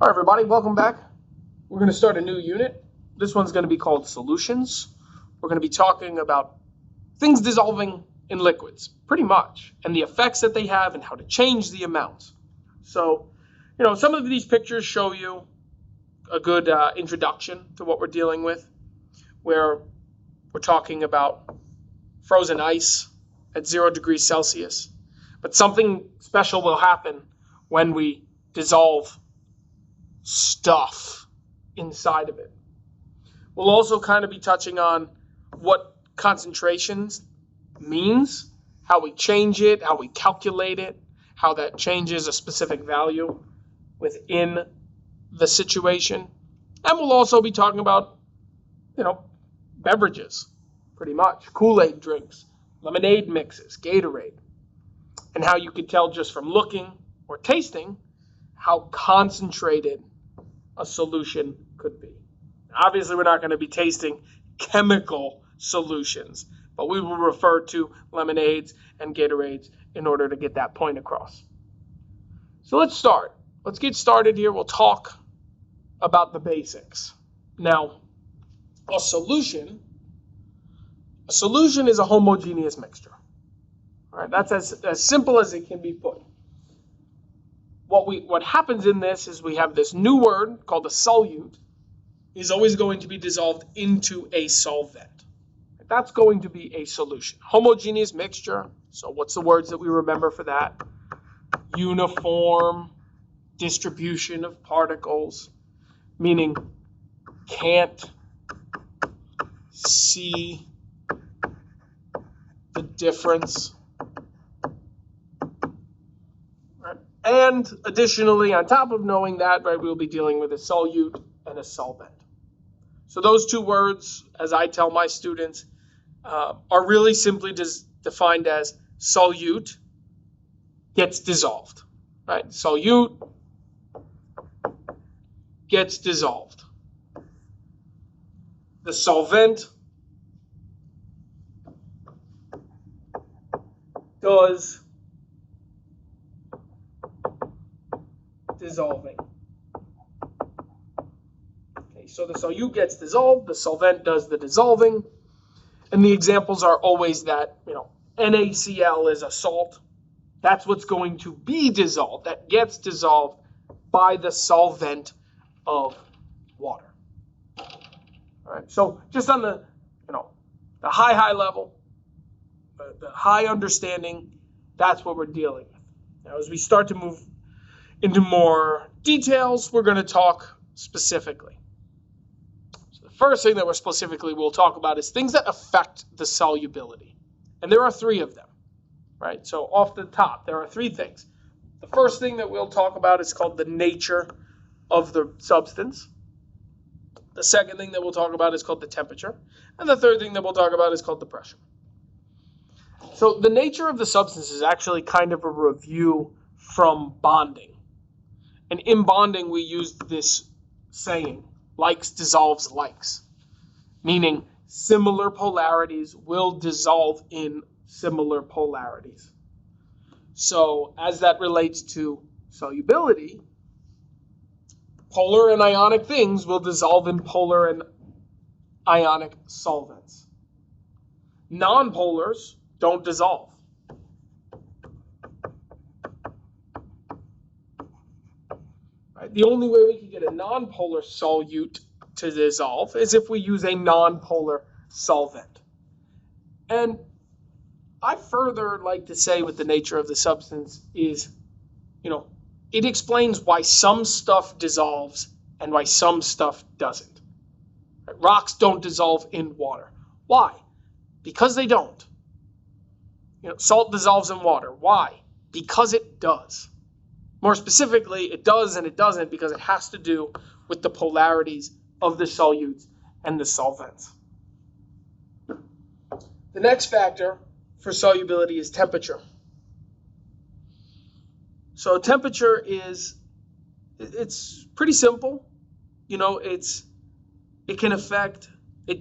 All right, everybody, welcome back. We're going to start a new unit. This one's going to be called Solutions. We're going to be talking about things dissolving in liquids, pretty much, and the effects that they have and how to change the amounts. So, some of these pictures show you a good introduction to what we're dealing with, where we're talking about frozen ice at 0 degrees Celsius. But something special will happen when we dissolve stuff inside of it. We'll also kind of be touching on what concentrations means, how we change it, how we calculate it, how that changes a specific value within the situation. And we'll also be talking about, beverages, pretty much. Kool-Aid drinks, lemonade mixes, Gatorade, and how you could tell just from looking or tasting how concentrated a solution could be. Obviously, we're not going to be tasting chemical solutions, but we will refer to lemonades and Gatorades in order to get that point across. So let's start. Let's get started here. We'll talk about the basics. Now, a solution is a homogeneous mixture. All right, that's as simple as it can be put. What happens in this is we have this new word called a solute is always going to be dissolved into a solvent. That's going to be a solution. Homogeneous mixture. So what's the words that we remember for that? Uniform distribution of particles, meaning can't see the difference. And additionally, on top of knowing that, we'll be dealing with a solute and a solvent. So those two words, as I tell my students, are really simply defined as solute gets dissolved. Right? Solute gets dissolved. The solvent does dissolving. Okay, so the solute gets dissolved, the solvent does the dissolving, and the examples are always that, NaCl is a salt. That's what's going to be dissolved, that gets dissolved by the solvent of water. All right, so just on the, the high level, the high understanding, that's what we're dealing with. Now, as we start to move into more details, we're going to talk specifically. So the first thing that we'll talk about is things that affect the solubility. And there are 3 of them, right? So off the top, there are 3 things. The first thing that we'll talk about is called the nature of the substance. The second thing that we'll talk about is called the temperature. And the third thing that we'll talk about is called the pressure. So the nature of the substance is actually kind of a review from bonding. And in bonding, we used this saying, likes dissolves likes, meaning similar polarities will dissolve in similar polarities. So as that relates to solubility, polar and ionic things will dissolve in polar and ionic solvents. Nonpolars don't dissolve. The only way we can get a nonpolar solute to dissolve is if we use a nonpolar solvent. And I further like to say with the nature of the substance is, it explains why some stuff dissolves and why some stuff doesn't. Rocks don't dissolve in water. Why? Because they don't. Salt dissolves in water. Why? Because it does. More specifically, it does and it doesn't because it has to do with the polarities of the solutes and the solvents. The next factor for solubility is temperature. So temperature it's pretty simple. It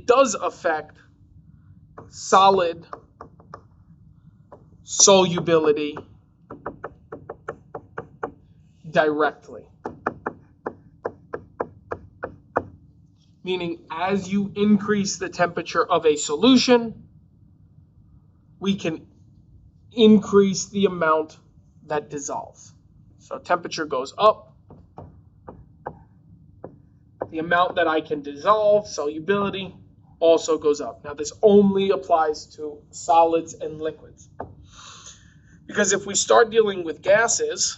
does affect solid solubility directly. meaning as you increase the temperature of a solution, we can increase the amount that dissolves. So temperature goes up. The amount that I can dissolve, solubility, also goes up. Now, this only applies to solids and liquids. Because if we start dealing with gases,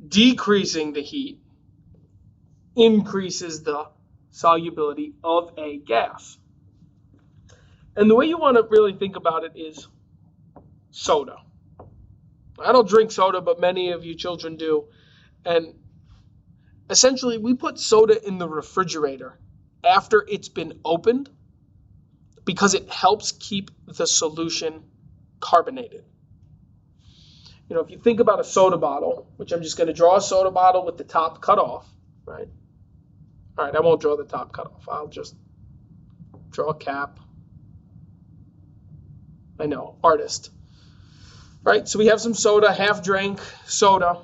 decreasing the heat increases the solubility of a gas. And the way you want to really think about it is soda. I don't drink soda, but many of you children do. And essentially, we put soda in the refrigerator after it's been opened because it helps keep the solution carbonated. You know, if you think about a soda bottle, which I'm just going to draw a soda bottle with the top cut off, right? All right, I won't draw the top cut off. I'll just draw a cap. I know, artist. Right, so we have some soda, half drank soda.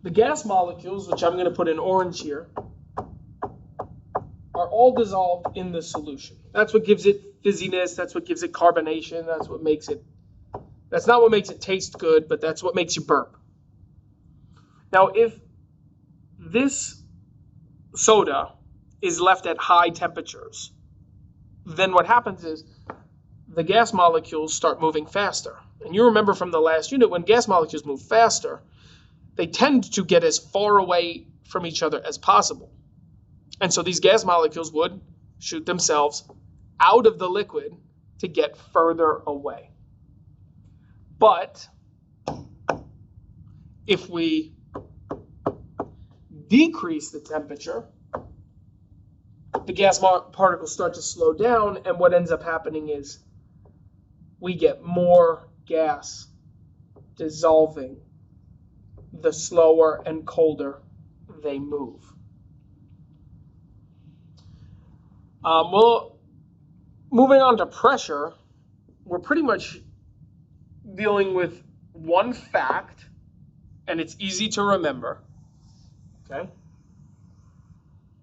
The gas molecules, which I'm going to put in orange here, are all dissolved in the solution. That's what gives it fizziness. That's what gives it carbonation. That's what makes it, that's not what makes it taste good, but that's what makes you burp. Now, if this soda is left at high temperatures, then what happens is the gas molecules start moving faster. And you remember from the last unit, when gas molecules move faster, they tend to get as far away from each other as possible. And so these gas molecules would shoot themselves out of the liquid to get further away. But if we decrease the temperature, the gas particles start to slow down, and what ends up happening is we get more gas dissolving the slower and colder they move. Well, moving on to pressure, we're pretty much dealing with one fact, and it's easy to remember. Okay?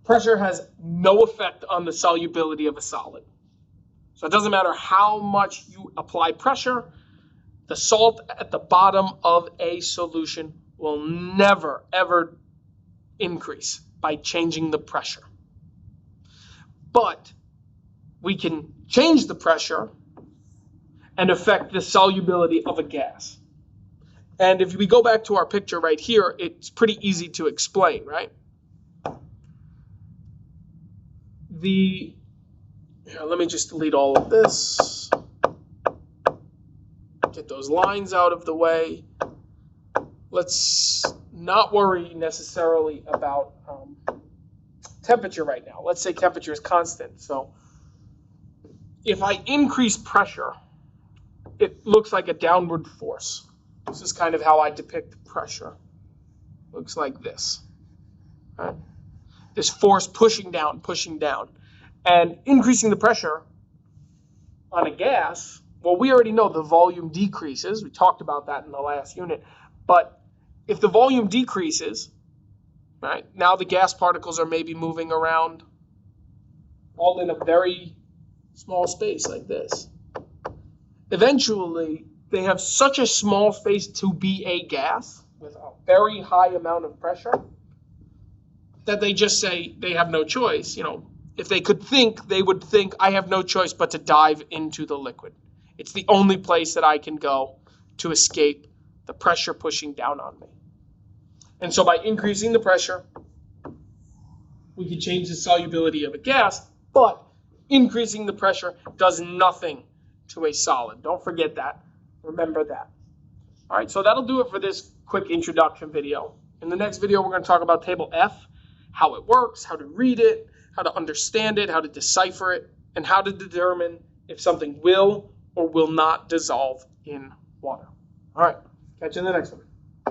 Pressure has no effect on the solubility of a solid. So it doesn't matter how much you apply pressure, the salt at the bottom of a solution will never, ever increase by changing the pressure. But we can change the pressure and affect the solubility of a gas. And if we go back to our picture right here, it's pretty easy to explain, right? Here, let me just delete all of this. Get those lines out of the way. Let's not worry necessarily about temperature right now. Let's say temperature is constant. So if I increase pressure, it looks like a downward force. This is kind of how I depict pressure. Looks like this. Right? This force pushing down. And increasing the pressure on a gas, well, we already know the volume decreases. We talked about that in the last unit. But if the volume decreases, right, now the gas particles are maybe moving around all in a very small space like this. Eventually, they have such a small space to be a gas with a very high amount of pressure that they just say they have no choice. You know, if they could think, they would think, I have no choice but to dive into the liquid. It's the only place that I can go to escape the pressure pushing down on me. And so by increasing the pressure, we can change the solubility of a gas, but increasing the pressure does nothing to a solid. Don't forget that. Remember that. All right, so that'll do it for this quick introduction video. In the next video, we're going to talk about table F, how it works, how to read it, how to understand it, how to decipher it, and how to determine if something will or will not dissolve in water. All right, catch you in the next one.